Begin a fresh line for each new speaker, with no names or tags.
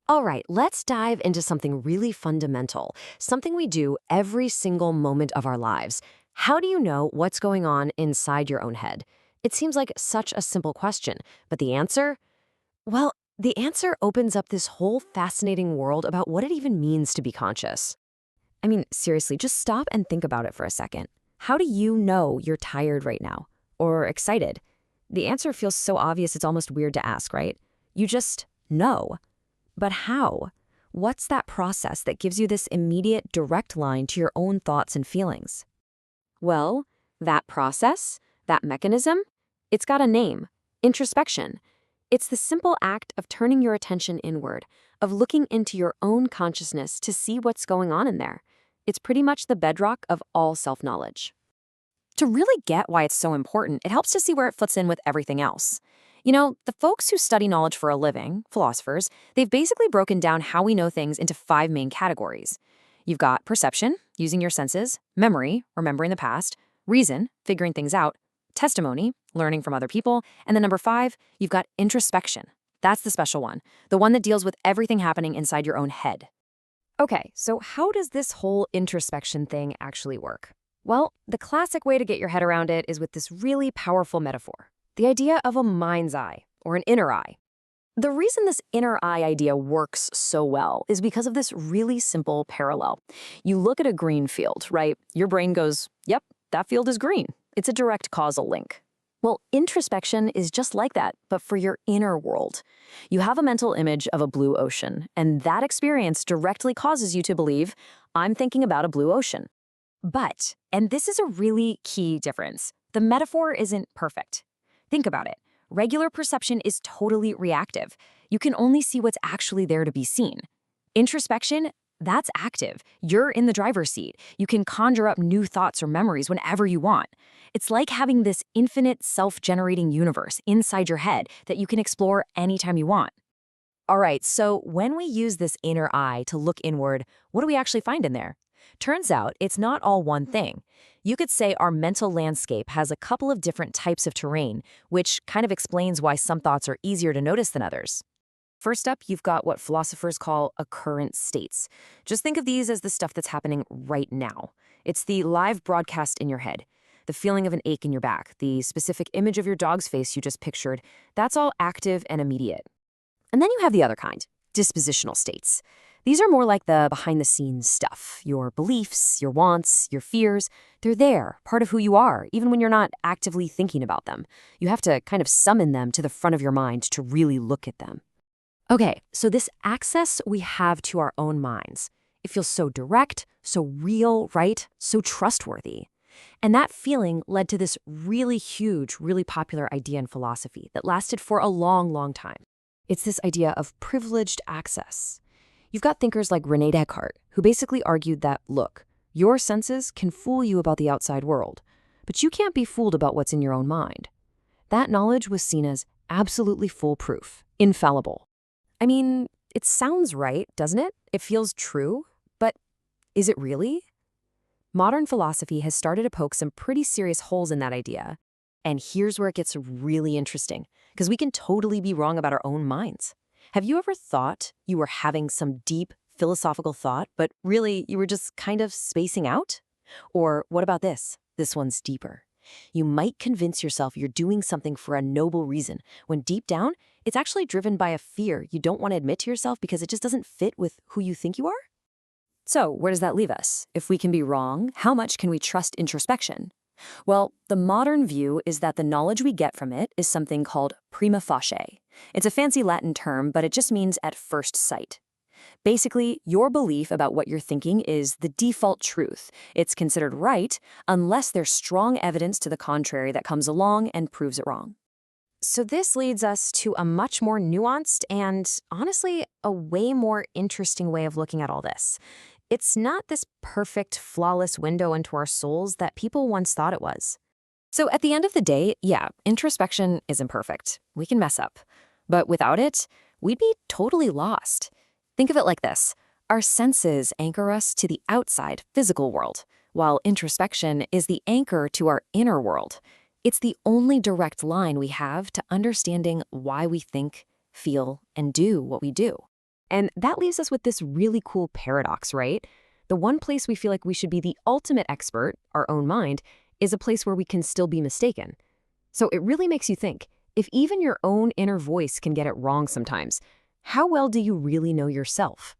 All right, let's dive into something really fundamental, something we do every single moment of our lives. How do you know what's going on inside your own head? It seems like such a simple question, but the answer? Well, the answer opens up this whole fascinating world about what it even means to be conscious.
I mean, seriously, just stop and think about it for a second. How do you know you're tired right now? Or excited? The answer feels so obvious it's almost weird to ask, right? You just know. But how? What's that process that gives you this immediate, direct line to your own thoughts and feelings?
Well, that process, that mechanism, it's got a name: introspection. It's the simple act of turning your attention inward, of looking into your own consciousness to see what's going on in there. It's pretty much the bedrock of all self-knowledge.
To really get why it's so important, it helps to see where it fits in with everything else. You know, the folks who study knowledge for a living, philosophers, they've basically broken down how we know things into five main categories. You've got perception, using your senses; memory, remembering the past; reason, figuring things out; testimony, learning from other people; and then number five, you've got introspection. That's the special one, the one that deals with everything happening inside your own head.
Okay, so how does this whole introspection thing actually work? Well, the classic way to get your head around it is with this really powerful metaphor: the idea of a mind's eye, or an inner eye. The reason this inner eye idea works so well is because of this really simple parallel. You look at a green field, right? Your brain goes, yep, that field is green. It's a direct causal link. Well, introspection is just like that, but for your inner world. You have a mental image of a blue ocean, and that experience directly causes you to believe, I'm thinking about a blue ocean. But, and this is a really key difference, the metaphor isn't perfect. Think about it. Regular perception is totally reactive. You can only see what's actually there to be seen. Introspection, that's active. You're in the driver's seat. You can conjure up new thoughts or memories whenever you want. It's like having this infinite self-generating universe inside your head that you can explore anytime you want. All right, so when we use this inner eye to look inward, what do we actually find in there? Turns out it's not all one thing. You could say our mental landscape has a couple of different types of terrain, which kind of explains why some thoughts are easier to notice than others. First up, you've got what philosophers call occurrent states. Just think of these as the stuff that's happening right now. It's the live broadcast in your head, the feeling of an ache in your back, the specific image of your dog's face you just pictured. That's all active and immediate. And then you have the other kind, dispositional states. These are more like the behind-the-scenes stuff. Your beliefs, your wants, your fears, they're there, part of who you are, even when you're not actively thinking about them. You have to kind of summon them to the front of your mind to really look at them. Okay, so this access we have to our own minds, it feels so direct, so real, right? So trustworthy. And that feeling led to this really huge, really popular idea in philosophy that lasted for a long, long time. It's this idea of privileged access. You've got thinkers like René Descartes, who basically argued that, look, your senses can fool you about the outside world, but you can't be fooled about what's in your own mind. That knowledge was seen as absolutely foolproof, infallible. I mean, it sounds right, doesn't it? It feels true, but is it really? Modern philosophy has started to poke some pretty serious holes in that idea. And here's where it gets really interesting, because we can totally be wrong about our own minds. Have you ever thought you were having some deep philosophical thought, but really you were just kind of spacing out? Or what about this? This one's deeper. You might convince yourself you're doing something for a noble reason, when deep down, it's actually driven by a fear you don't want to admit to yourself because it just doesn't fit with who you think you are? So where does that leave us? If we can be wrong, how much can we trust introspection? Well, the modern view is that the knowledge we get from it is something called prima facie. It's a fancy Latin term, but it just means at first sight. Basically, your belief about what you're thinking is the default truth. It's considered right unless there's strong evidence to the contrary that comes along and proves it wrong. So this leads us to a much more nuanced and, honestly, a way more interesting way of looking at all this. It's not this perfect, flawless window into our souls that people once thought it was. So at the end of the day, yeah, introspection isn't perfect. We can mess up. But without it, we'd be totally lost. Think of it like this. Our senses anchor us to the outside, physical world, while introspection is the anchor to our inner world. It's the only direct line we have to understanding why we think, feel, and do what we do. And that leaves us with this really cool paradox, right? The one place we feel like we should be the ultimate expert, our own mind, is a place where we can still be mistaken. So it really makes you think, if even your own inner voice can get it wrong sometimes, how well do you really know yourself?